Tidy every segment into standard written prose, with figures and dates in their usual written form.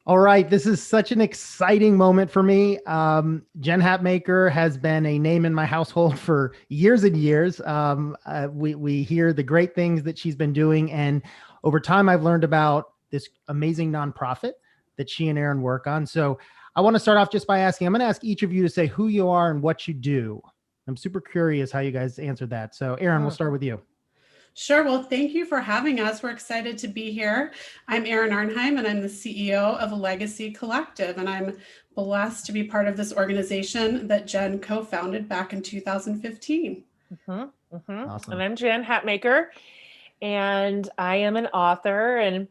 All right, this is such an exciting moment for me. Jen Hatmaker has been a name in my household for years and years. We hear the great things that she's been doing, and over time, I've learned about this amazing nonprofit that she and Erin work on. So I want to start off just by asking. I'm going to ask each of you to say who you are and what you do. I'm super curious how you guys answered that. So, Erin, we'll start with you. Sure. Well, thank you for having us. We're excited to be here. I'm Erin Arnheim, and I'm the CEO of Legacy Collective, and I'm blessed to be part of this organization that Jen co-founded back in 2015. Awesome. And I'm Jen Hatmaker, and I am an author and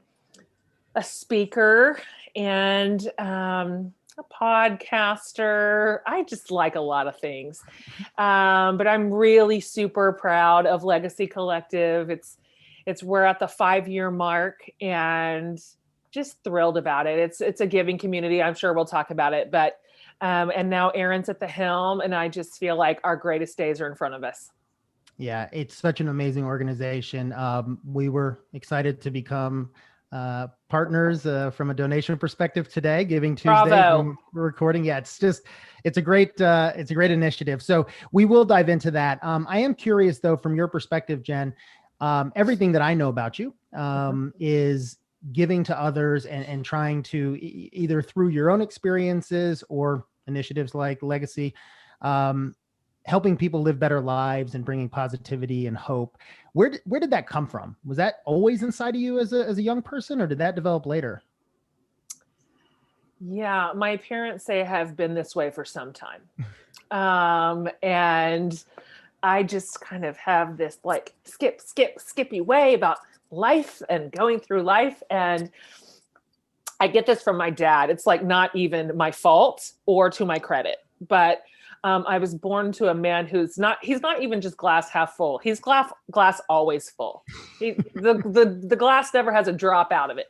a speaker and a podcaster. I just like a lot of things. But I'm really super proud of Legacy Collective. We're at the 5-year mark and just thrilled about it. It's a giving community. I'm sure we'll talk about it, but and now Erin's at the helm, and I just feel like our greatest days are in front of us. Yeah, it's such an amazing organization. We were excited to become partners from a donation perspective today, Giving Tuesday. Bravo. We're recording. Yeah, it's a great initiative. So we will dive into that. I am curious though, from your perspective, Jen, everything that I know about you is giving to others and trying to either through your own experiences or initiatives like Legacy, helping people live better lives and bringing positivity and hope. Where did that come from? Was that always inside of you as a young person, or did that develop later? Yeah, my parents say I have been this way for some time. And I just kind of have this like skippy way about life and going through life. And I get this from my dad. It's like not even my fault or to my credit, but I was born to a man he's not even just glass half full. He's glass always full. The glass never has a drop out of it.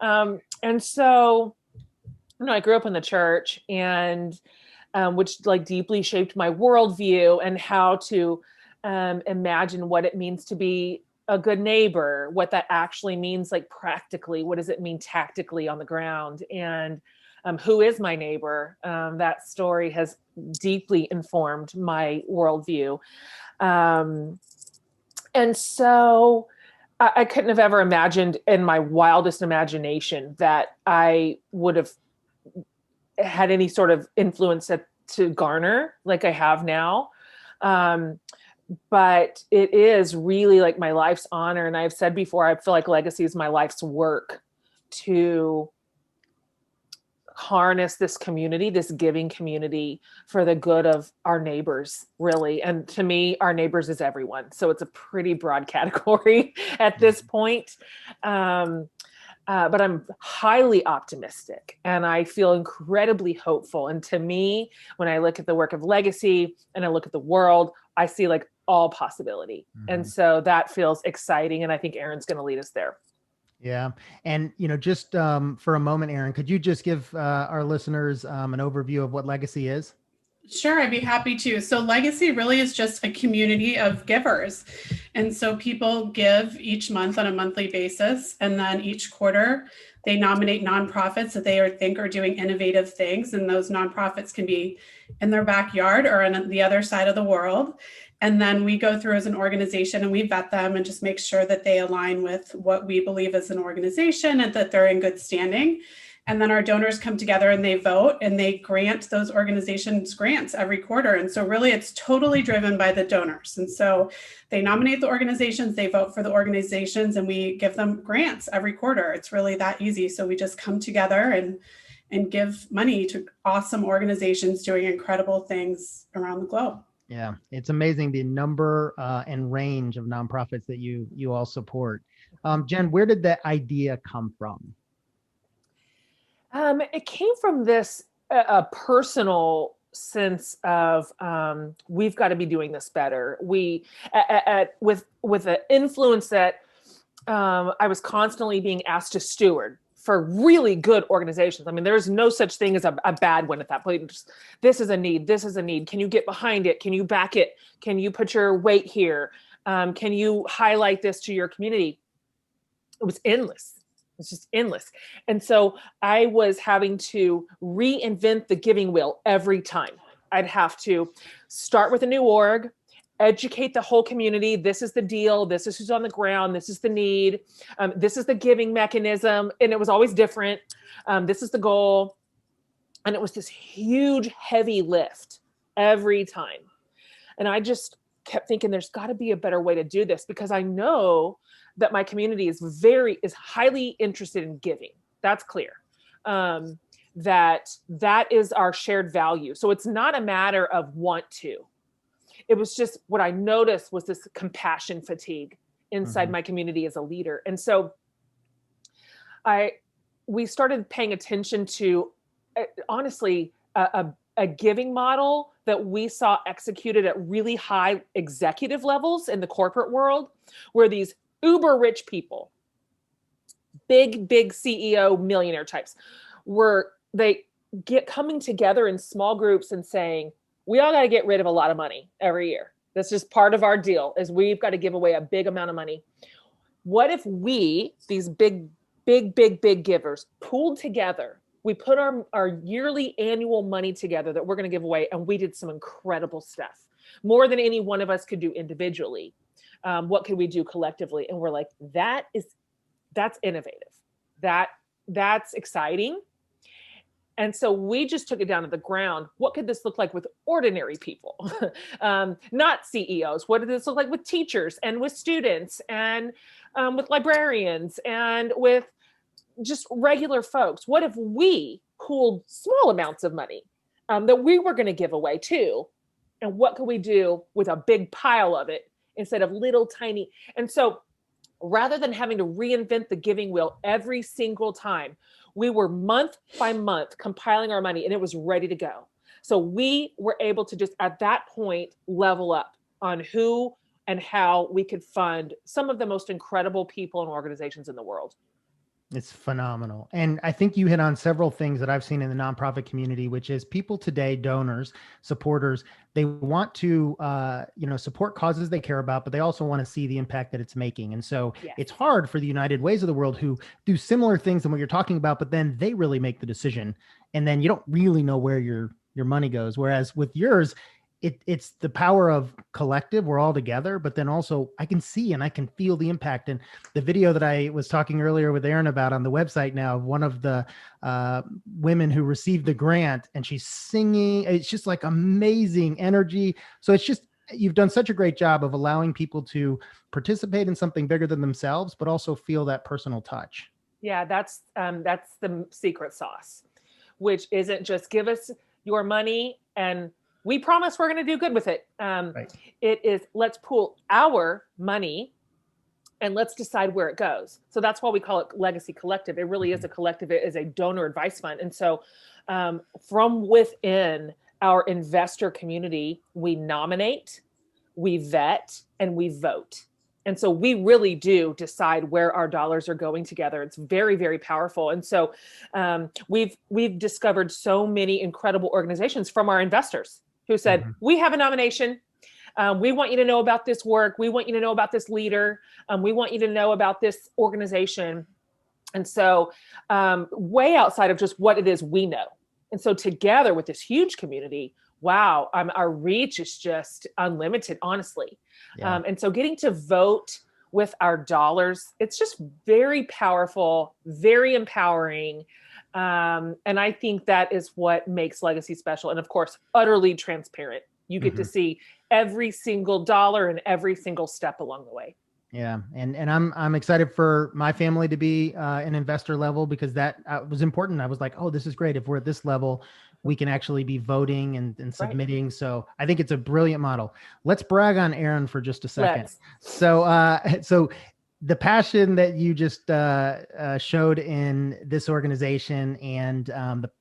And so, I grew up in the church, and which like deeply shaped my worldview and how to imagine what it means to be a good neighbor, what that actually means, like practically, what does it mean tactically on the ground, and who is my neighbor? That story has deeply informed my worldview. And so I couldn't have ever imagined in my wildest imagination that I would have had any sort of influence to garner like I have now. But it is really like my life's honor. And I've said before, I feel like Legacy is my life's work to harness this community, this giving community for the good of our neighbors, really. And to me, our neighbors is everyone. So it's a pretty broad category at this point. But I'm highly optimistic and I feel incredibly hopeful. And to me, when I look at the work of Legacy and I look at the world, I see like all possibility. And so that feels exciting. And I think Erin's going to lead us there. Yeah. And, just for a moment, Erin, could you just give our listeners an overview of what Legacy is? Sure, I'd be happy to. So Legacy really is just a community of givers. And so people give each month on a monthly basis. And then each quarter, they nominate nonprofits that they think are doing innovative things. And those nonprofits can be in their backyard or on the other side of the world. And then we go through as an organization and we vet them and just make sure that they align with what we believe as an organization and that they're in good standing. And then our donors come together and they vote and they grant those organizations grants every quarter. And so really it's totally driven by the donors. And so they nominate the organizations, they vote for the organizations, and we give them grants every quarter. It's really that easy. So we just come together and give money to awesome organizations doing incredible things around the globe. Yeah, it's amazing the number and range of nonprofits that you all support. Jen, where did that idea come from? It came from this a personal sense of we've got to be doing this better. With the influence that I was constantly being asked to steward for really good organizations. I mean, there's no such thing as a bad one at that point. Just, this is a need. This is a need. Can you get behind it? Can you back it? Can you put your weight here? Can you highlight this to your community? It was endless. It's just endless. And so I was having to reinvent the giving wheel every time. I'd have to start with a new org, educate the whole community. This is the deal. This is who's on the ground. This is the need. This is the giving mechanism. And it was always different. This is the goal. And it was this huge, heavy lift every time. And I just kept thinking there's got to be a better way to do this, because I know that my community is highly interested in giving. That's clear. That is our shared value. So it's not a matter of want to. It was just what I noticed was this compassion fatigue inside my community as a leader. And so we started paying attention to, honestly, a giving model that we saw executed at really high executive levels in the corporate world, where these uber rich people, big CEO millionaire types, coming together in small groups and saying, we all got to get rid of a lot of money every year. That's just part of our deal, is we've got to give away a big amount of money. What if we, these big givers, pooled together? We put our yearly annual money together that we're going to give away, and we did some incredible stuff, more than any one of us could do individually. What could we do collectively? And we're like, that's innovative. That's exciting. And so we just took it down to the ground. What could this look like with ordinary people? Not CEOs. What did this look like with teachers and with students and with librarians and with just regular folks? What if we pooled small amounts of money that we were going to give away too? And what could we do with a big pile of it instead of little tiny? And so rather than having to reinvent the giving wheel every single time, we were month by month compiling our money, and it was ready to go. So we were able to just at that point level up on who and how we could fund some of the most incredible people and organizations in the world. It's phenomenal. And I think you hit on several things that I've seen in the nonprofit community, which is people today, donors, supporters, they want to, support causes they care about, but they also want to see the impact that it's making. And so It's hard for the United Ways of the world, who do similar things than what you're talking about, but then they really make the decision. And then you don't really know where your money goes. Whereas with yours, it's the power of collective. We're all together, but then also I can see and I can feel the impact. And the video that I was talking earlier with Erin about on the website now, one of the women who received the grant, and she's singing, it's just like amazing energy. So it's just, you've done such a great job of allowing people to participate in something bigger than themselves, but also feel that personal touch. Yeah, that's the secret sauce, which isn't just give us your money and we promise we're going to do good with it. Right. It is, let's pool our money and let's decide where it goes. So that's why we call it Legacy Collective. It really is a collective. It is a donor advice fund. And so from within our investor community, we nominate, we vet, and we vote. And so we really do decide where our dollars are going together. It's very, very powerful. And so we've discovered so many incredible organizations from our investors who said, we have a nomination. We want you to know about this work. We want you to know about this leader. We want you to know about this organization. And so way outside of just what it is we know. And so together with this huge community, wow, our reach is just unlimited, honestly. Yeah. And so getting to vote with our dollars, it's just very powerful, very empowering. And I think that is what makes Legacy special. And of course, utterly transparent. You get to see every single dollar and every single step along the way. Yeah. And I'm excited for my family to be an investor level, because that was important. I was like, oh, this is great. If we're at this level, we can actually be voting and submitting. Right. So I think it's a brilliant model. Let's brag on Erin for just a second. So the passion that you just showed in this organization and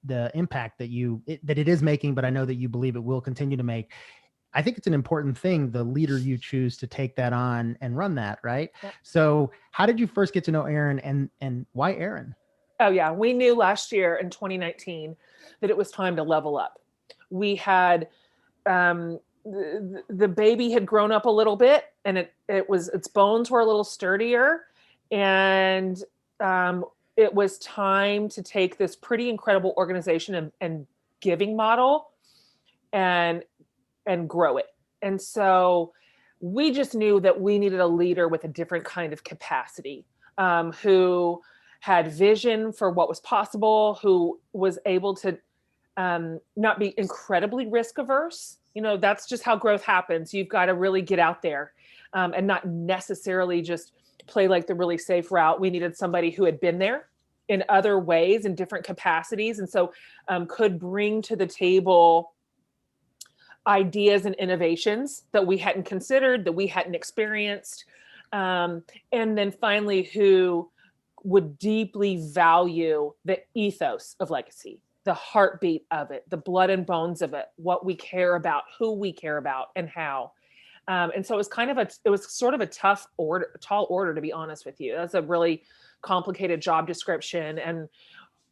the impact that it is making, but I know that you believe it will continue to make. I think it's an important thing, the leader you choose to take that on and run that, right? Yep. So how did you first get to know Erin, and why Erin? Oh yeah, we knew last year in 2019 that it was time to level up. We had the baby had grown up a little bit, and its bones were a little sturdier, and it was time to take this pretty incredible organization and giving model and grow it. And so we just knew that we needed a leader with a different kind of capacity, who had vision for what was possible, who was able to not be incredibly risk averse. That's just how growth happens. You've got to really get out there and not necessarily just play like the really safe route. We needed somebody who had been there in other ways, in different capacities. And so could bring to the table ideas and innovations that we hadn't considered, that we hadn't experienced. And then finally, who would deeply value the ethos of legacy, the heartbeat of it, the blood and bones of it, what we care about, who we care about, and how. And so it was sort of a tall order, to be honest with you. That's a really complicated job description. And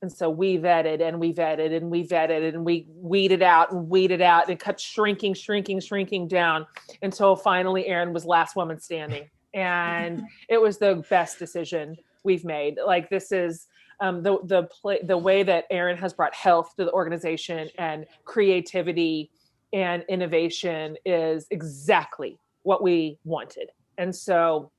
so we vetted and we vetted and we vetted and we weeded out and it kept shrinking down until finally Erin was last woman standing. And it was the best decision we've made. Like, this is the way that Erin has brought health to the organization and creativity and innovation is exactly what we wanted. And so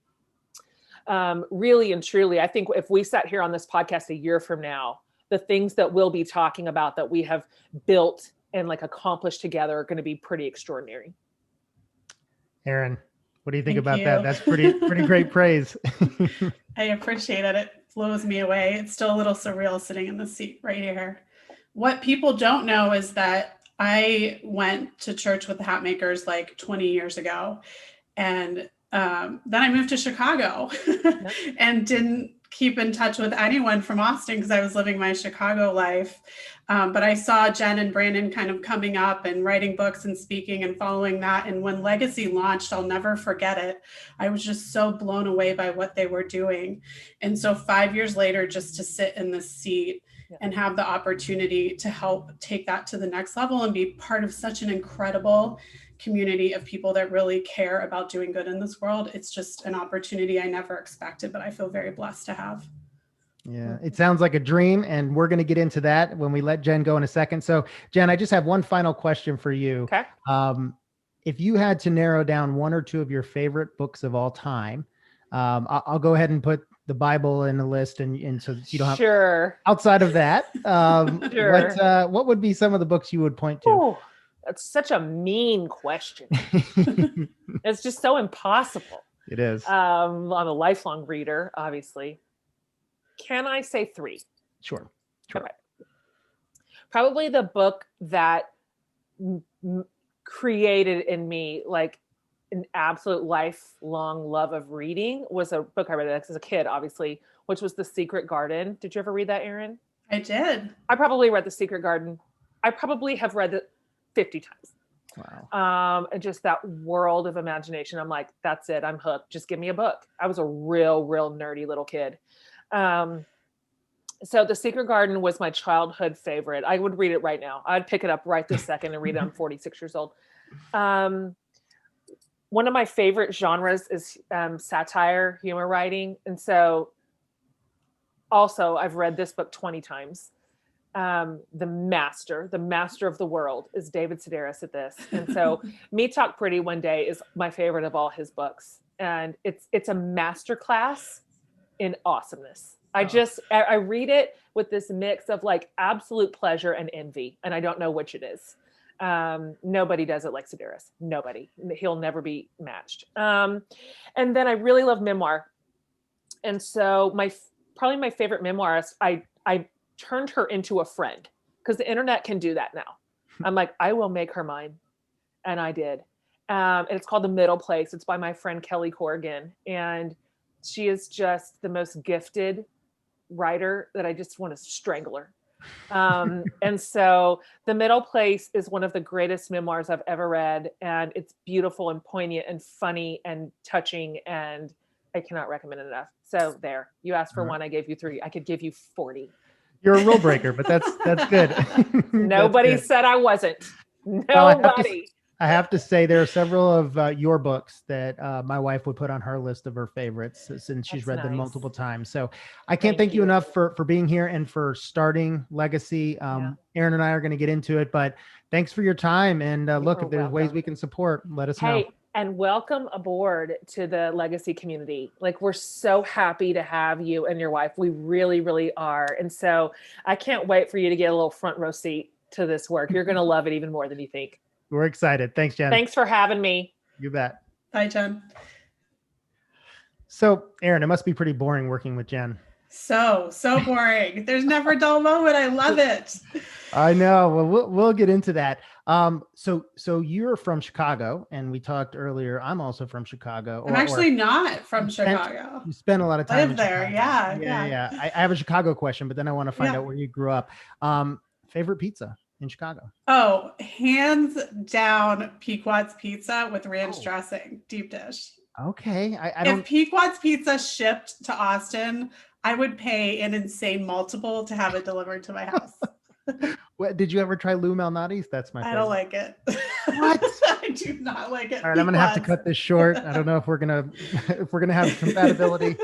really and truly, I think if we sat here on this podcast a year from now, the things that we'll be talking about that we have built and accomplished together are going to be pretty extraordinary. Erin, what do you think about you. that? That's pretty great praise. I appreciate it. It blows me away. It's still a little surreal sitting in the seat right here. What people don't know is that I went to church with the Hatmakers 20 years ago. And then I moved to Chicago and didn't keep in touch with anyone from Austin because I was living my Chicago life. But I saw Jen and Brandon kind of coming up and writing books and speaking and following that. And when Legacy launched, I'll never forget it. I was just so blown away by what they were doing. And so 5 years later, just to sit in this seat and have the opportunity to help take that to the next level and be part of such an incredible community of people that really care about doing good in this world. It's just an opportunity I never expected, but I feel very blessed to have. Yeah, it sounds like a dream, and we're going to get into that when we let Jen go in a second. So Jen, I just have one final question for you. Okay. If you had to narrow down one or two of your favorite books of all time, I'll go ahead and put the Bible in the list, and so you don't have Sure. outside of that. Sure. What would be some of the books you would point to? Ooh, that's such a mean question. It's just so impossible. It is. I'm a lifelong reader, obviously. Can I say three? Sure. Okay. Probably the book that created in me an absolute lifelong love of reading was a book I read as a kid, obviously, which was The Secret Garden. Did you ever read that, Erin? I did. I probably read The Secret Garden. I probably have read it 50 times. Wow. And just that world of imagination. I'm like, that's it. I'm hooked. Just give me a book. I was a real nerdy little kid. So The Secret Garden was my childhood favorite. I would read it right now. I'd pick it up right this second and read it. I'm 46 years old. One of my favorite genres is satire, humor writing. And so also I've read this book 20 times. The master of the world is David Sedaris at this. And so Me Talk Pretty One Day is my favorite of all his books. And it's a masterclass in awesomeness. I read it with this mix of absolute pleasure and envy. And I don't know which it is. Nobody does it like Sedaris. Nobody. He'll never be matched. And then I really love memoir. And so probably my favorite memoirist, I turned her into a friend because the internet can do that now. I'm like, I will make her mine. And I did. And it's called The Middle Place. It's by my friend Kelly Corrigan. And she is just the most gifted writer that I just want to strangle her. And so The Middle Place is one of the greatest memoirs I've ever read. And it's beautiful and poignant and funny and touching. And I cannot recommend it enough. So there, you asked for one, I gave you 3. I could give you 40. You're a rule breaker, but that's good. Nobody That's good. said I wasn't. Nobody. Well, I I have to say there are several of your books that my wife would put on her list of her favorites since she's read them nice. multiple times. So I can't thank you enough for being here and for starting Legacy. Erin and I are going to get into it, but thanks for your time. And look, if there's ways we can support, let us know. And welcome aboard to the Legacy community. Like, we're so happy to have you and your wife. We really, really are. And so I can't wait for you to get a little front row seat to this work. You're going to love it even more than you think. We're excited. Thanks, Jen. Thanks for having me. You bet. Bye, Jen. So, Erin, it must be pretty boring working with Jen. So boring. There's never a dull moment. I love it. I know. Well, we'll get into that. So you're from Chicago, and we talked earlier. I'm also from Chicago. I'm actually not from Chicago. You spent a lot of time in there. Yeah. I have a Chicago question, but then I want to find out where you grew up. Favorite pizza in Chicago? Oh, hands down, Pequod's Pizza with ranch dressing, deep dish. Okay. I don't. If Pequod's Pizza shipped to Austin, I would pay an insane multiple to have it delivered to my house. What, did you ever try Lou Malnati's? That's my favorite. I don't like it. What? I do not like it. All right, I'm gonna have to cut this short. I don't know if we're gonna have compatibility.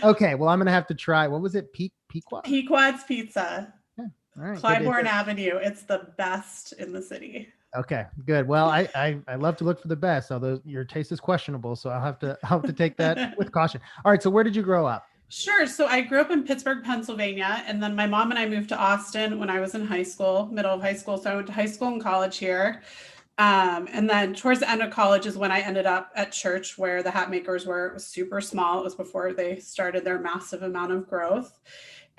Okay, well, I'm gonna have to try. What was it? Pequod? Pequod's Pizza. Yeah. All right. Clybourne Avenue. It's the best in the city. Okay, good. Well, I love to look for the best, although your taste is questionable, so I'll have to take that with caution. All right, so where did you grow up? Sure. So I grew up in Pittsburgh, Pennsylvania, and then my mom and I moved to Austin when I was in high school, middle of high school. So I went to high school and college here. And then towards the end of college is when I ended up at church where the Hatmakers were. It was super small. It was before they started their massive amount of growth.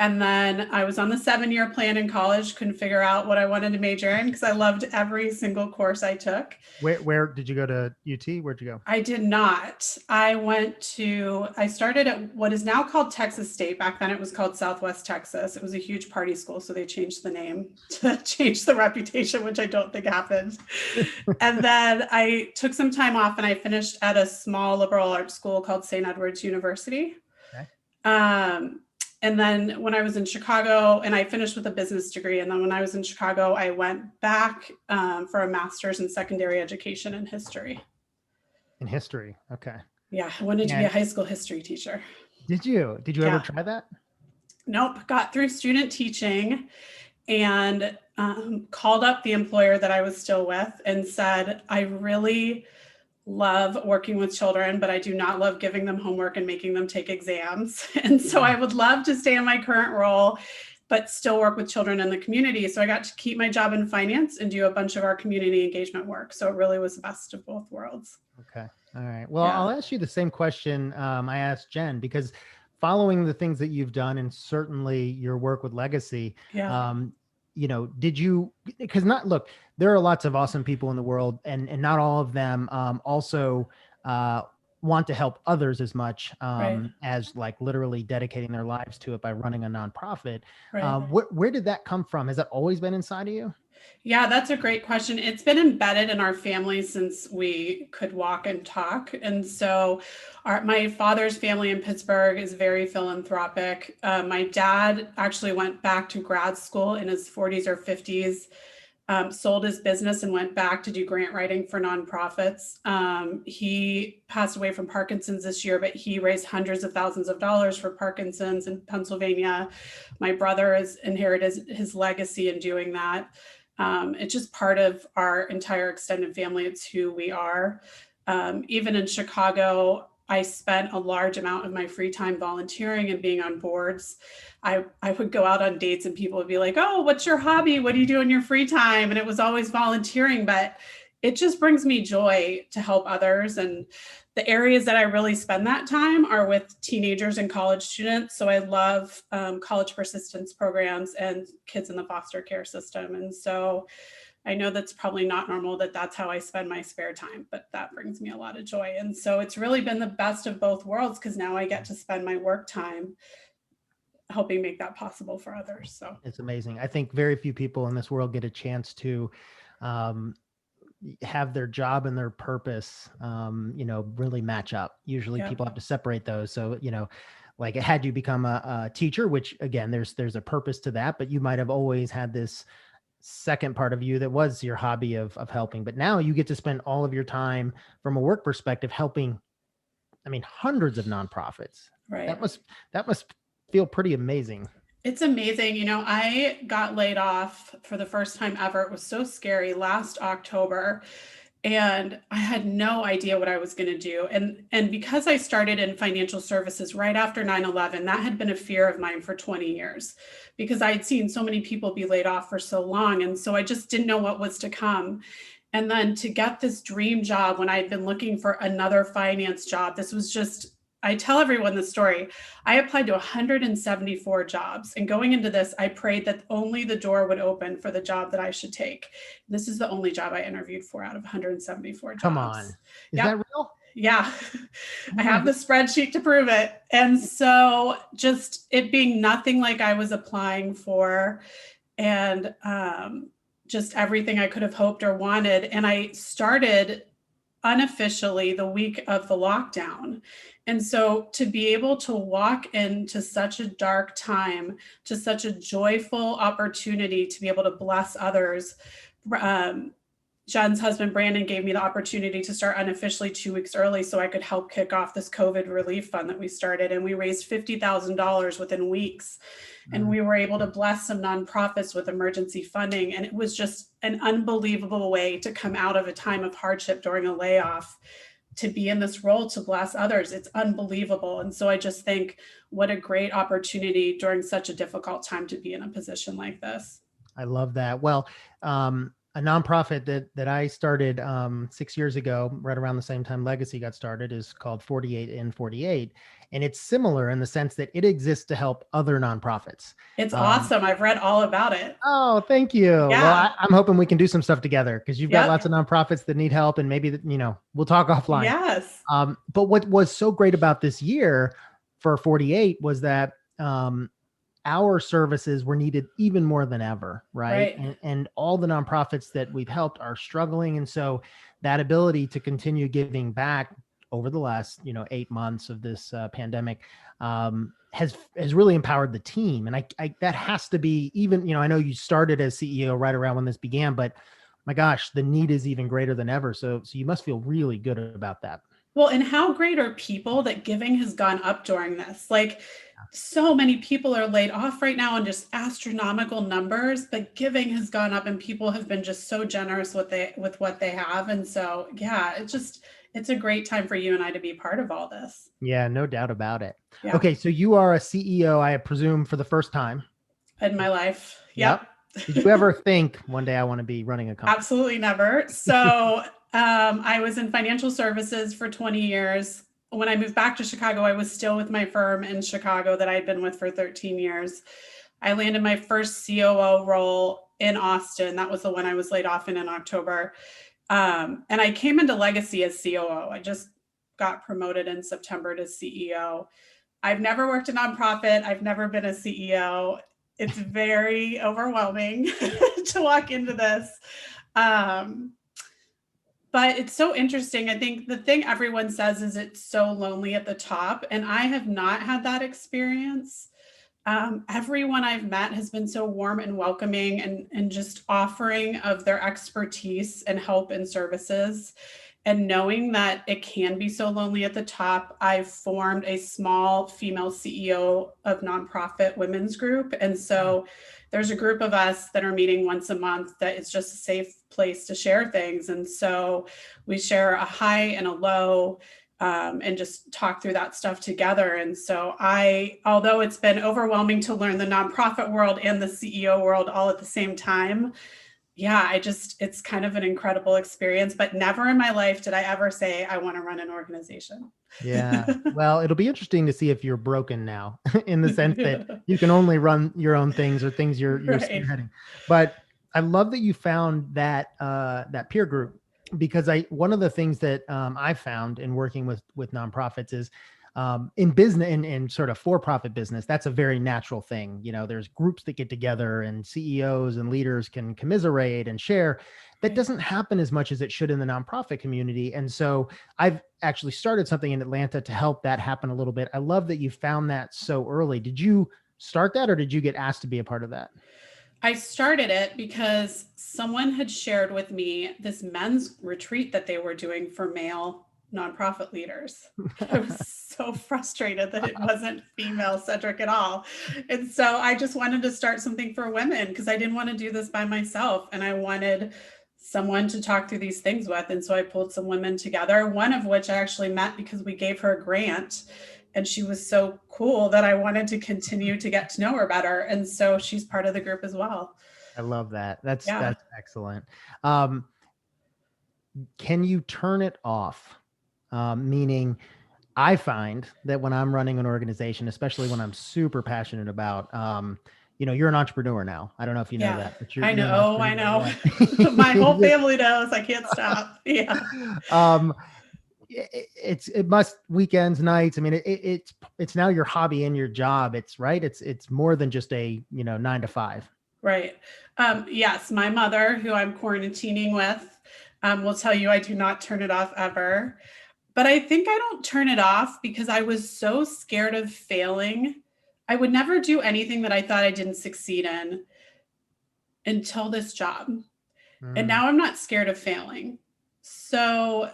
And then I was on the 7-year plan in college, couldn't figure out what I wanted to major in because I loved every single course I took. Where did you go to UT? Where'd you go? I did not. I started at what is now called Texas State. Back then it was called Southwest Texas. It was a huge party school, so they changed the name to change the reputation, which I don't think happened. And then I took some time off and I finished at a small liberal arts school called St. Edward's University. Okay. And then when I was in Chicago, and I finished with a business degree. And then when I was in Chicago, I went back for a master's in secondary education in history. In history. Okay. Yeah. I wanted to be a high school history teacher. Did you ever try that? Nope. Got through student teaching and called up the employer that I was still with and said, I really love working with children, but I do not love giving them homework and making them take exams. And so I would love to stay in my current role, but still work with children in the community. So I got to keep my job in finance and do a bunch of our community engagement work. So it really was the best of both worlds. Okay. All right. Well, I'll ask you the same question I asked Jen, because following the things that you've done and certainly your work with Legacy, because there are lots of awesome people in the world and not all of them also want to help others as much as like literally dedicating their lives to it by running a nonprofit. Right. Where did that come from? Has that always been inside of you? Yeah, that's a great question. It's been embedded in our family since we could walk and talk. And so my father's family in Pittsburgh is very philanthropic. My dad actually went back to grad school in his 40s or 50s, sold his business and went back to do grant writing for nonprofits. He passed away from Parkinson's this year, but he raised hundreds of thousands of dollars for Parkinson's in Pennsylvania. My brother has inherited his legacy in doing that. It's just part of our entire extended family. It's who we are. Even in Chicago, I spent a large amount of my free time volunteering and being on boards. I would go out on dates and people would be like, oh, what's your hobby? What do you do in your free time? And it was always volunteering, but it just brings me joy to help others. And the areas that I really spend that time are with teenagers and college students. So I love college persistence programs and kids in the foster care system. And so I know that's probably not normal that that's how I spend my spare time, but that brings me a lot of joy. And so it's really been the best of both worlds because now I get to spend my work time helping make that possible for others. So it's amazing. I think very few people in this world get a chance to have their job and their purpose, really match up. Usually people have to separate those. So, like had you become a teacher, which again, there's a purpose to that, but you might have always had this second part of you that was your hobby of helping, but now you get to spend all of your time from a work perspective helping, I mean, hundreds of nonprofits. Right. That must feel pretty amazing. It's amazing. You know, I got laid off for the first time ever. It was so scary last October. And I had no idea what I was going to do. And because I started in financial services right after 9/11, that had been a fear of mine for 20 years because I had seen so many people be laid off for so long. And so I just didn't know what was to come. And then to get this dream job when I had been looking for another finance job, this was just, I tell everyone the story. I applied to 174 jobs. And going into this, I prayed that only the door would open for the job that I should take. This is the only job I interviewed for out of 174 jobs. Come on. Is that real? Yeah. I have the spreadsheet to prove it. And so just it being nothing like I was applying for, and just everything I could have hoped or wanted. And I started unofficially the week of the lockdown. And so to be able to walk into such a dark time, to such a joyful opportunity to be able to bless others, Jen's husband, Brandon, gave me the opportunity to start unofficially 2 weeks early so I could help kick off this COVID relief fund that we started. And we raised $50,000 within weeks. And we were able to bless some nonprofits with emergency funding. And it was just an unbelievable way to come out of a time of hardship during a layoff, to be in this role to bless others. It's unbelievable. And so I just think what a great opportunity during such a difficult time to be in a position like this. I love that. Well, a nonprofit that I started 6 years ago, right around the same time Legacy got started, is called 48 in 48. And it's similar in the sense that it exists to help other nonprofits. It's awesome. I've read all about it. Oh, thank you. Yeah. Well, I'm hoping we can do some stuff together because you've got lots of nonprofits that need help, and maybe we'll talk offline. Yes. But what was so great about this year for 48 was that our services were needed even more than ever, right? And all the nonprofits that we've helped are struggling. And so that ability to continue giving back over the last, 8 months of this pandemic has really empowered the team. And I that has to be even, I know you started as CEO right around when this began, but my gosh, the need is even greater than ever. So you must feel really good about that. Well, and how great are people that giving has gone up during this? Like, so many people are laid off right now in just astronomical numbers, but giving has gone up and people have been just so generous with what they have. And so, yeah, it's a great time for you and I to be part of all this. Yeah, no doubt about it. Yeah. Okay. So you are a CEO, I presume, for the first time in my life. Yep. Did you ever think one day I want to be running a company? Absolutely never. So I was in financial services for 20 years. When I moved back to Chicago, I was still with my firm in Chicago that I'd been with for 13 years. I landed my first COO role in Austin. That was the one I was laid off in October. And I came into Legacy as COO. I just got promoted in September to CEO. I've never worked a nonprofit. I've never been a CEO. It's very overwhelming to walk into this. But it's so interesting. I think the thing everyone says is it's so lonely at the top. And I have not had that experience. Everyone I've met has been so warm and welcoming and just offering of their expertise and help and services. And knowing that it can be so lonely at the top, I've formed a small female CEO of nonprofit women's group. And so there's a group of us that are meeting once a month that it's just a safe place to share things. And so we share a high and a low and just talk through that stuff together. And so although it's been overwhelming to learn the nonprofit world and the CEO world all at the same time, yeah, it's kind of an incredible experience, but never in my life did I ever say I want to run an organization. Yeah. Well, it'll be interesting to see if you're broken now in the sense that you can only run your own things or things you're spearheading. But I love that you found that peer group, because one of the things that I found in working with nonprofits is in business, in sort of for-profit business, that's a very natural thing. There's groups that get together and CEOs and leaders can commiserate and share. That doesn't happen as much as it should in the nonprofit community. And so I've actually started something in Atlanta to help that happen a little bit. I love that you found that so early. Did you start that or did you get asked to be a part of that? I started it because someone had shared with me this men's retreat that they were doing for male nonprofit leaders. I was so frustrated that it wasn't female centric at all. And so I just wanted to start something for women because I didn't want to do this by myself. And I wanted someone to talk through these things with. And so I pulled some women together, one of which I actually met because we gave her a grant. And she was so cool that I wanted to continue to get to know her better. And so she's part of the group as well. I love that. That's Yeah. that's excellent. Can you turn it off? Meaning, I find that when I'm running an organization, especially when I'm super passionate about, you're an entrepreneur now. I don't know if you know that, but I you're an know. I entrepreneur, know. right? My whole family knows. I can't stop. Yeah. It must weekends, nights. I mean, it's now your hobby and your job. It's right. It's more than just a 9 to 5. Right. Yes, my mother, who I'm quarantining with, will tell you I do not turn it off ever. But I think I don't turn it off because I was so scared of failing. I would never do anything that I thought I didn't succeed in until this job. And now I'm not scared of failing. So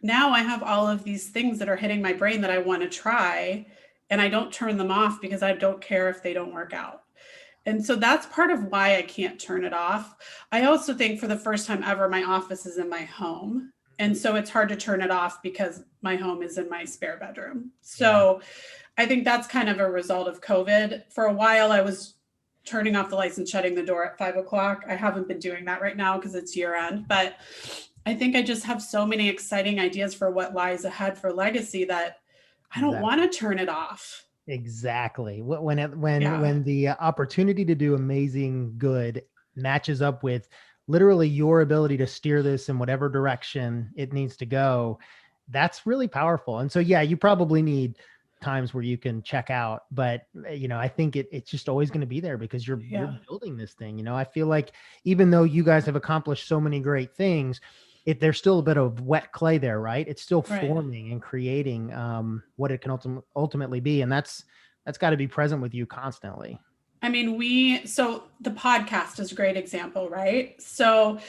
now I have all of these things that are hitting my brain that I want to try, and I don't turn them off because I don't care if they don't work out. And so that's part of why I can't turn it off. I also think for the first time ever, my office is in my home. And so it's hard to turn it off because my home is in my spare bedroom. So I think that's kind of a result of COVID. For a while, I was turning off the lights and shutting the door at 5 o'clock. I haven't been doing that right now because it's year end, but I think I just have so many exciting ideas for what lies ahead for Legacy that I don't want to turn it off. Exactly. When the opportunity to do amazing good matches up with literally your ability to steer this in whatever direction it needs to go, that's really powerful. And so, you probably need times where you can check out, but I think it's just always going to be there because you're building this thing. I feel like even though you guys have accomplished so many great things, there's still a bit of wet clay there, right? It's still forming and creating what it can ultimately be. And that's got to be present with you constantly. I mean, so the podcast is a great example, right? So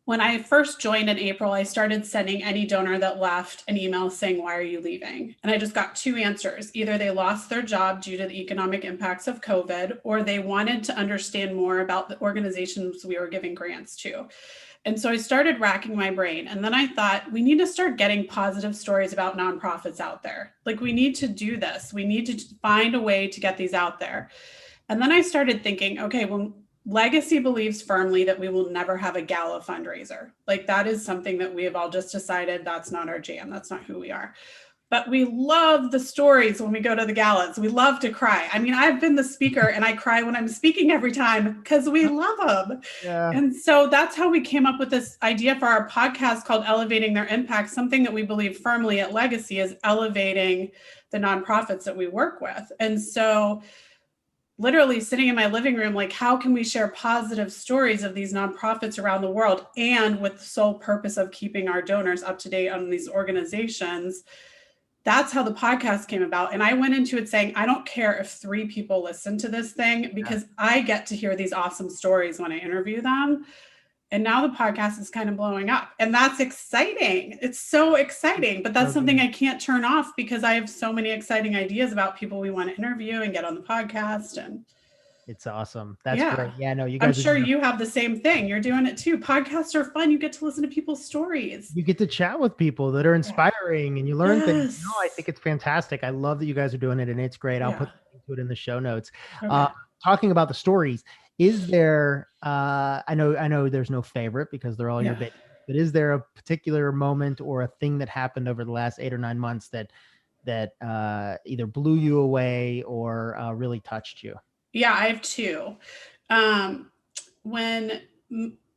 when I first joined in April, I started sending any donor that left an email saying, why are you leaving? And I just got 2 answers. Either they lost their job due to the economic impacts of COVID, or they wanted to understand more about the organizations we were giving grants to. And so I started racking my brain. And then I thought, we need to start getting positive stories about nonprofits out there. Like, we need to do this. We need to find a way to get these out there. And then I started thinking, okay, well, Legacy believes firmly that we will never have a gala fundraiser. Like, that is something that we have all just decided that's not our jam. That's not who we are. But we love the stories when we go to the galas. We love to cry. I mean, I've been the speaker and I cry when I'm speaking every time because we love them. Yeah. And so that's how we came up with this idea for our podcast called Elevating Their Impact. Something that we believe firmly at Legacy is elevating the nonprofits that we work with. And so literally sitting in my living room, like, how can we share positive stories of these nonprofits around the world, and with the sole purpose of keeping our donors up to date on these organizations? That's how the podcast came about. And I went into it saying, I don't care if 3 people listen to this thing, because I get to hear these awesome stories when I interview them. And now the podcast is kind of blowing up, and that's exciting. It's so exciting, but that's something I can't turn off because I have so many exciting ideas about people we want to interview and get on the podcast. And it's awesome. That's great. Yeah, no, you guys. I'm sure you have the same thing. You're doing it too. Podcasts are fun. You get to listen to people's stories. You get to chat with people that are inspiring, and you learn things. No, I think it's fantastic. I love that you guys are doing it, and it's great. I'll put it in the show notes. Okay. Talking about the stories, is there? I know there's no favorite because they're all your babies. But is there a particular moment or a thing that happened over the last 8 or 9 months that either blew you away or really touched you? Yeah, I have 2.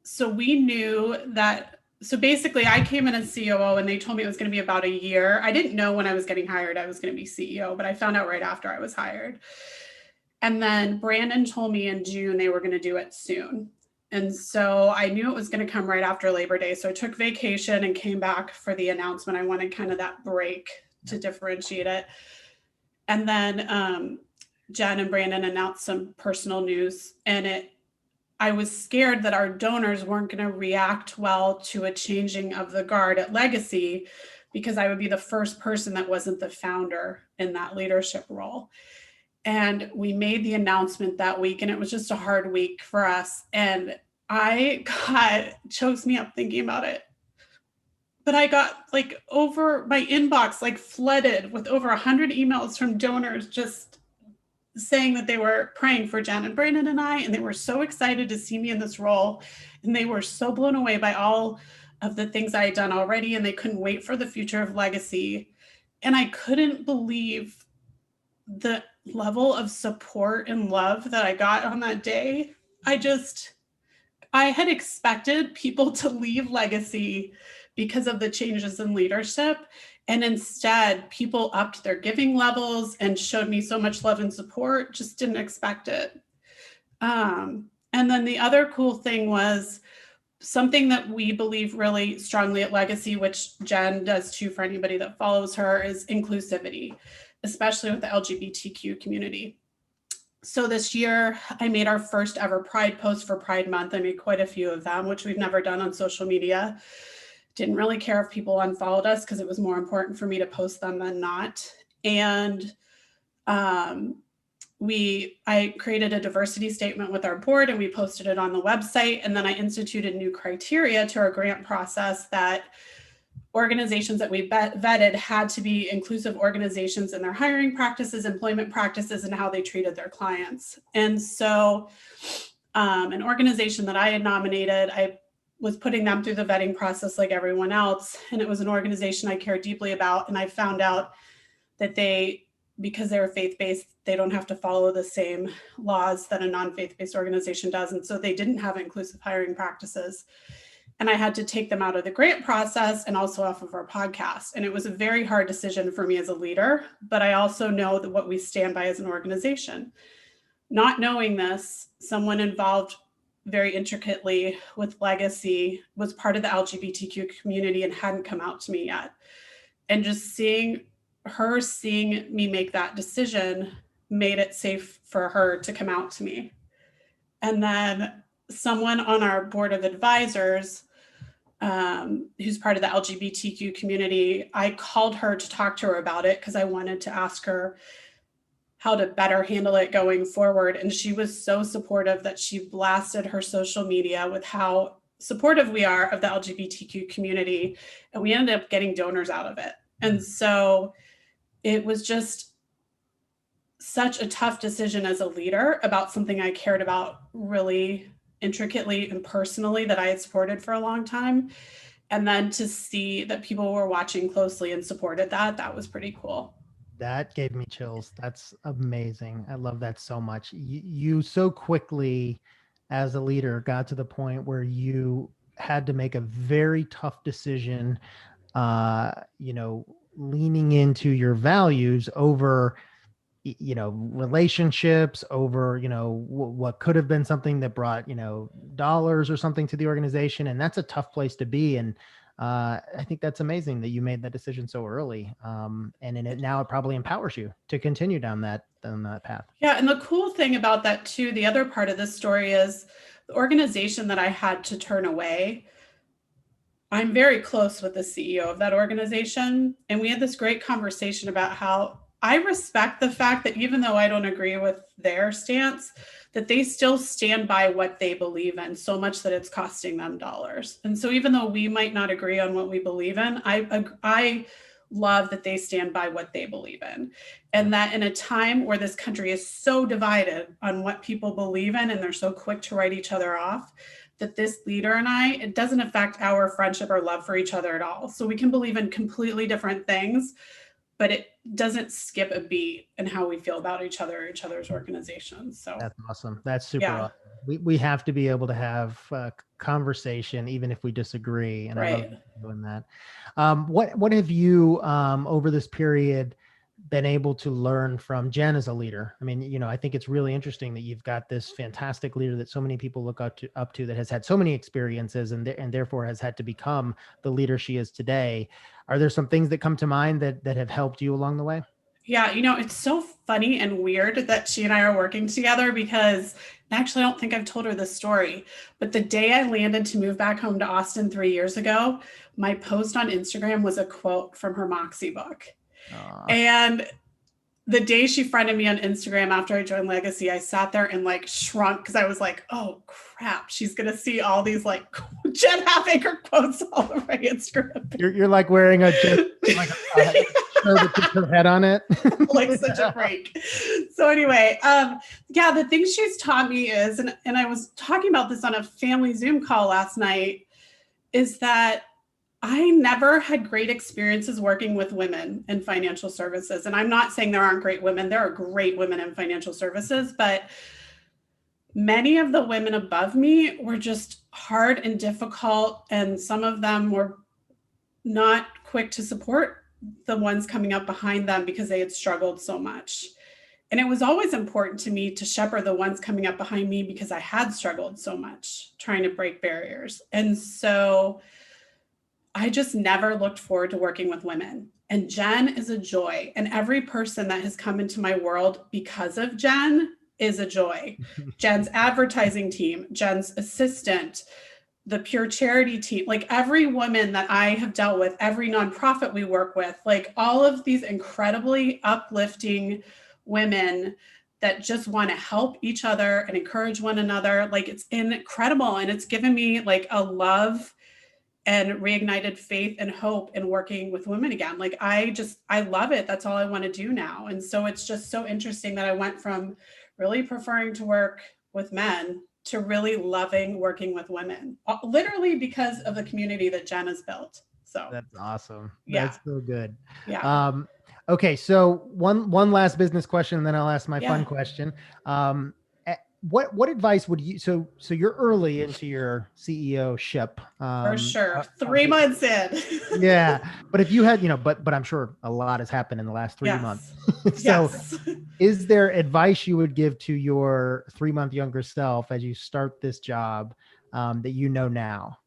So we knew that, so basically I came in as COO and they told me it was going to be about a year. I didn't know when I was getting hired I was going to be CEO, but I found out right after I was hired. And then Brandon told me in June they were going to do it soon. And so I knew it was going to come right after Labor Day. So I took vacation and came back for the announcement. I wanted kind of that break to differentiate it. And then Jen and Brandon announced some personal news, and it I was scared that our donors weren't going to react well to a changing of the guard at Legacy, because I would be the first person that wasn't the founder in that leadership role. And we made the announcement that week, and it was just a hard week for us. And chokes me up thinking about it. But I got like over my inbox, like flooded with over 100 emails from donors just saying that they were praying for Jen and Brandon and I, and they were so excited to see me in this role. And they were so blown away by all of the things I had done already, and they couldn't wait for the future of Legacy. And I couldn't believe the level of support and love that I got on that day. I had expected people to leave Legacy because of the changes in leadership. And instead, people upped their giving levels and showed me so much love and support. Just didn't expect it. And then the other cool thing was something that we believe really strongly at Legacy, which Jen does too for anybody that follows her, is inclusivity, especially with the LGBTQ community. So this year, I made our first ever Pride post for Pride Month. I made quite a few of them, which we've never done on social media. Didn't really care if people unfollowed us because it was more important for me to post them than not. And I created a diversity statement with our board, and we posted it on the website. And then I instituted new criteria to our grant process that organizations that we vetted had to be inclusive organizations in their hiring practices, employment practices, and how they treated their clients. And so an organization that I had nominated, I was putting them through the vetting process like everyone else. And it was an organization I care deeply about. And I found out that because they were faith-based, they don't have to follow the same laws that a non-faith-based organization does. And so they didn't have inclusive hiring practices. And I had to take them out of the grant process and also off of our podcast. And it was a very hard decision for me as a leader, but I also know that what we stand by as an organization. Not knowing this, someone involved very intricately with Legacy was part of the LGBTQ community and hadn't come out to me yet. And just seeing me make that decision made it safe for her to come out to me. And then someone on our board of advisors, who's part of the LGBTQ community, I called her to talk to her about it because I wanted to ask her how to better handle it going forward. And she was so supportive that she blasted her social media with how supportive we are of the LGBTQ community. And we ended up getting donors out of it. And so it was just such a tough decision as a leader about something I cared about really intricately and personally that I had supported for a long time. And then to see that people were watching closely and supported that was pretty cool. That gave me chills. That's amazing. I love that so much. You so quickly as a leader got to the point where you had to make a very tough decision, leaning into your values over relationships, over what could have been something that brought dollars or something to the organization. And that's a tough place to be. And I think that's amazing that you made that decision so early. And now it probably empowers you to continue down that path. Yeah. And the cool thing about that too, the other part of this story is the organization that I had to turn away. I'm very close with the CEO of that organization. And we had this great conversation about how I respect the fact that even though I don't agree with their stance, that they still stand by what they believe in so much that it's costing them dollars. And so even though we might not agree on what we believe in, I love that they stand by what they believe in. And that in a time where this country is so divided on what people believe in, and they're so quick to write each other off, that this leader and it doesn't affect our friendship or love for each other at all. So we can believe in completely different things, but it doesn't skip a beat in how we feel about each other's organizations. So that's awesome. That's super awesome. We have to be able to have a conversation, even if we disagree. And right. I love doing that. What have you, over this period, been able to learn from Jen as a leader? I mean, I think it's really interesting that you've got this fantastic leader that so many people look up to that has had so many experiences and therefore has had to become the leader she is today. Are there some things that come to mind that have helped you along the way? Yeah, it's so funny and weird that she and I are working together because actually I don't think I've told her this story, but the day I landed to move back home to Austin 3 years ago, my post on Instagram was a quote from her Moxie book. Aw. And the day she friended me on Instagram after I joined Legacy, I sat there and like shrunk because I was like, oh crap, she's gonna see all these like Jen Hatmaker quotes all over my Instagram. You're like wearing a shirt with her head on it. Like such a freak. So anyway, yeah, the thing she's taught me is, and I was talking about this on a family Zoom call last night, is that I never had great experiences working with women in financial services. And I'm not saying there aren't great women. There are great women in financial services, but many of the women above me were just hard and difficult. And some of them were not quick to support the ones coming up behind them because they had struggled so much. And it was always important to me to shepherd the ones coming up behind me because I had struggled so much trying to break barriers. And so I just never looked forward to working with women. And Jen is a joy. And every person that has come into my world because of Jen is a joy. Jen's advertising team, Jen's assistant, the pure charity team, like every woman that I have dealt with, every nonprofit we work with, like all of these incredibly uplifting women that just want to help each other and encourage one another. Like it's incredible. And it's given me like a love and reignited faith and hope in working with women again. Like I love it. That's all I want to do now. And so it's just so interesting that I went from really preferring to work with men to really loving working with women, literally because of the community that Jen has built. So that's awesome. Yeah. That's so good. Yeah. Okay. So one last business question, and then I'll ask my fun question. What advice would you, so you're early into your CEO-ship. For sure. 3 months in. Yeah. But if you had, but I'm sure a lot has happened in the last 3 months. So is there advice you would give to your 3-month younger self as you start this job that you know now?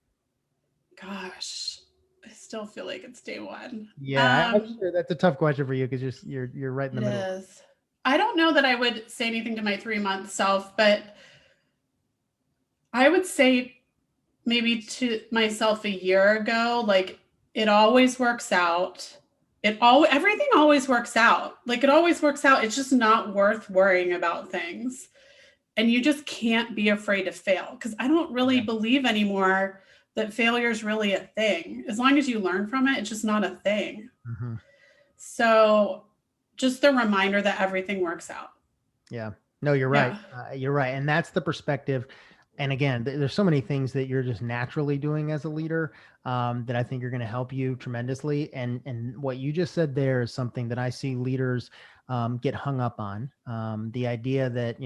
Gosh, I still feel like it's day one. Yeah, I'm sure that's a tough question for you because you're right in the middle. It is. I don't know that I would say anything to my 3-month self, but I would say maybe to myself a year ago, like it always works out. Everything always works out. Like it always works out. It's just not worth worrying about things. And you just can't be afraid to fail because I don't really believe anymore that failure is really a thing. As long as you learn from it, it's just not a thing. Mm-hmm. So just the reminder that everything works out. Yeah, no, you're right. You're right. And that's the perspective. And again, there's so many things that you're just naturally doing as a leader that I think are going to help you tremendously. And what you just said there is something that I see leaders get hung up on. The idea that,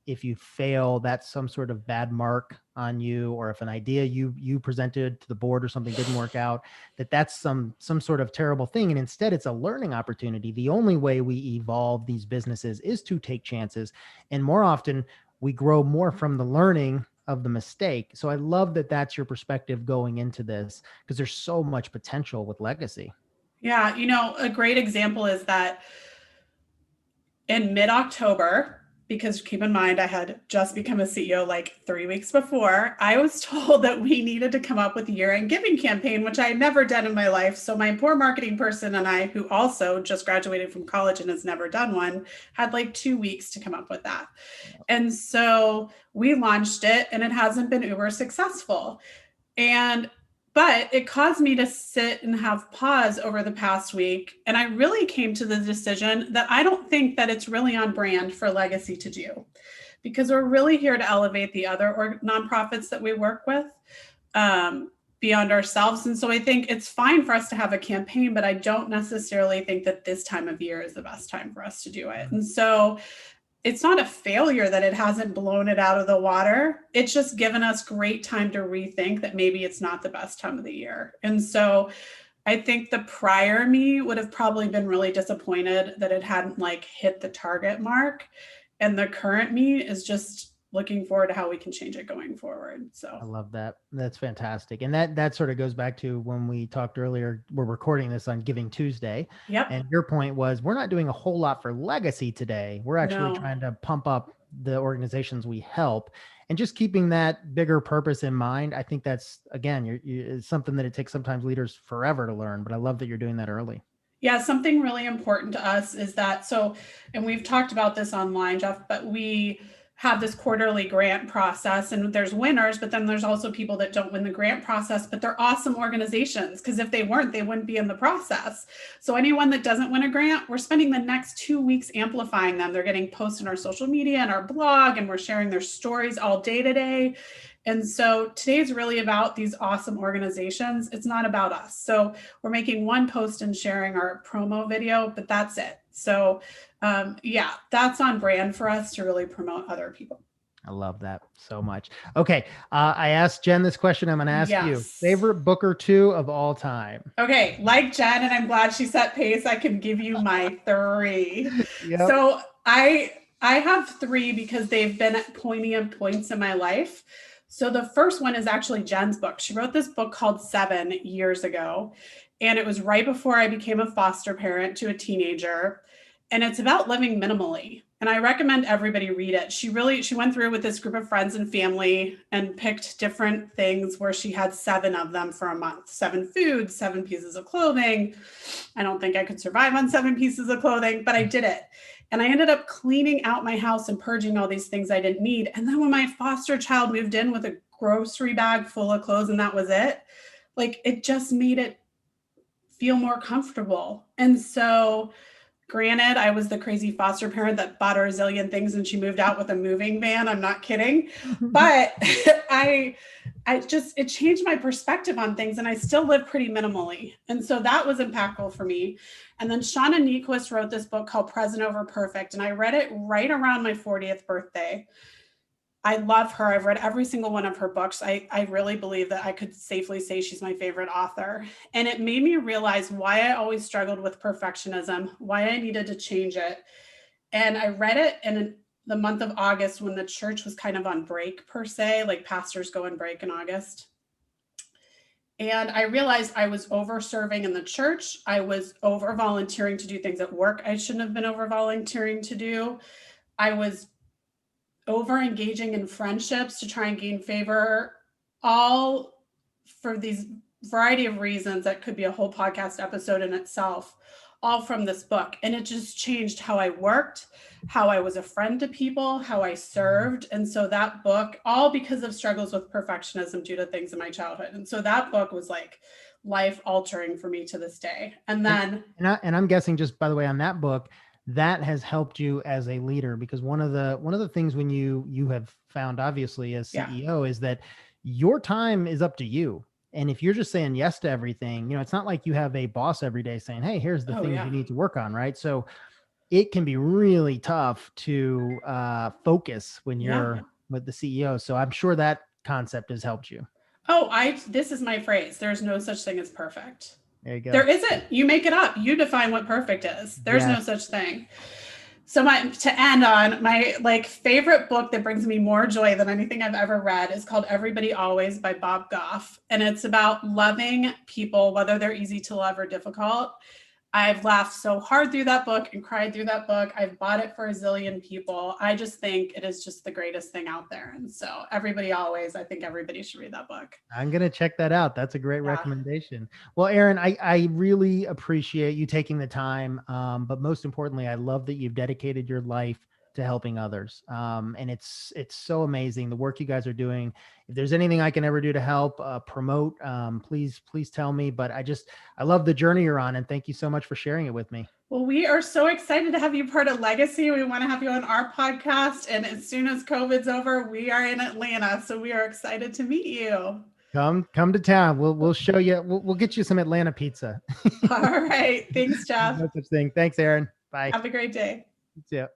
if you fail, that's some sort of bad mark on you, or if an idea you presented to the board or something didn't work out, that's some sort of terrible thing. And instead, it's a learning opportunity. The only way we evolve these businesses is to take chances. And more often, we grow more from the learning of the mistake. So I love that that's your perspective going into this, because there's so much potential with Legacy. Yeah. A great example is that in mid-October, because keep in mind, I had just become a CEO like 3 weeks before, I was told that we needed to come up with a year-end giving campaign, which I had never done in my life. So my poor marketing person and I, who also just graduated from college and has never done one, had like 2 weeks to come up with that. And so we launched it and it hasn't been uber successful. But it caused me to sit and have pause over the past week. And I really came to the decision that I don't think that it's really on brand for Legacy to do, because we're really here to elevate the other nonprofits that we work with beyond ourselves. And so I think it's fine for us to have a campaign, but I don't necessarily think that this time of year is the best time for us to do it. And so it's not a failure that it hasn't blown it out of the water. It's just given us great time to rethink that maybe it's not the best time of the year. And so I think the prior me would have probably been really disappointed that it hadn't like hit the target mark. And the current me is just looking forward to how we can change it going forward. I So love that. That's fantastic. And that sort of goes back to when we talked earlier, we're recording this on Giving Tuesday. yep. And your point was, we're not doing a whole lot for legacy today. We're actually No. trying to pump up the organizations we help, and just keeping that bigger purpose in mind. I think that's, again, it's something that it takes sometimes leaders forever to learn, but I love that you're doing that early. Yeah, something really important to us is that, so, and we've talked about this online, Jeff, but we have this quarterly grant process, and there's winners, but then there's also people that don't win the grant process, but they're awesome organizations, because if they weren't, they wouldn't be in the process. So anyone that doesn't win a grant, we're spending the next 2 weeks amplifying them. They're getting posted on our social media and our blog, and we're sharing their stories all day today. And so today is really about these awesome organizations. It's not about us. So we're making one post and sharing our promo video, but that's it. So yeah, that's on brand for us to really promote other people. I love that so much. Okay. I asked Jen this question. I'm going to ask you, favorite book or two of all time? Okay. Like Jen, and I'm glad she set pace, I can give you my 3. Yep. So I have 3 because they've been at poignant points in my life. So the first one is actually Jen's book. She wrote this book called 7 years ago, and it was right before I became a foster parent to a teenager. And it's about living minimally. And I recommend everybody read it. She went through with this group of friends and family and picked different things where she had 7 of them for a month, 7 foods, 7 pieces of clothing. I don't think I could survive on 7 pieces of clothing, but I did it. And I ended up cleaning out my house and purging all these things I didn't need. And then when my foster child moved in with a grocery bag full of clothes and that was it, like it just made it feel more comfortable. And so granted, I was the crazy foster parent that bought her a zillion things and she moved out with a moving van. I'm not kidding. But it changed my perspective on things, and I still live pretty minimally. And so that was impactful for me. And then Shauna Niequist wrote this book called Present Over Perfect. And I read it right around my 40th birthday. I love her. I've read every single one of her books. I really believe that I could safely say she's my favorite author. And it made me realize why I always struggled with perfectionism, why I needed to change it. And I read it in the month of August when the church was kind of on break per se, like pastors go on break in August. And I realized I was over serving in the church. I was over volunteering to do things at work I shouldn't have been over volunteering to do. I was over engaging in friendships to try and gain favor, all for these variety of reasons that could be a whole podcast episode in itself, all from this book. And it just changed how I worked, how I was a friend to people, how I served. And so that book, all because of struggles with perfectionism due to things in my childhood. And so that book was like life altering for me to this day. And then, and I'm guessing, just by the way, on that book, that has helped you as a leader, because one of the things when you have found, obviously, as CEO, is that your time is up to you. And if you're just saying yes to everything, it's not like you have a boss every day saying, hey, here's the things you need to work on. Right. So it can be really tough to focus when you're with the CEO. So I'm sure that concept has helped you. This is my phrase. There's no such thing as perfect. There you go. There isn't. You make it up. You define what perfect is. There's no such thing. So to end on, my favorite book that brings me more joy than anything I've ever read is called Everybody Always by Bob Goff. And it's about loving people, whether they're easy to love or difficult. I've laughed so hard through that book and cried through that book. I've bought it for a zillion people. I just think it is just the greatest thing out there. And so Everybody Always, I think everybody should read that book. I'm going to check that out. That's a great recommendation. Well, Erin, I really appreciate you taking the time. But most importantly, I love that you've dedicated your life to helping others. And it's so amazing the work you guys are doing. If there's anything I can ever do to help promote, please tell me. But I love the journey you're on, and thank you so much for sharing it with me. Well, we are so excited to have you part of Legacy. We want to have you on our podcast. And as soon as COVID's over, we are in Atlanta. So we are excited to meet you. Come to town. We'll show you. We'll get you some Atlanta pizza. All right. Thanks, Jeff. No such thing. Thanks, Erin. Bye. Have a great day. Yeah.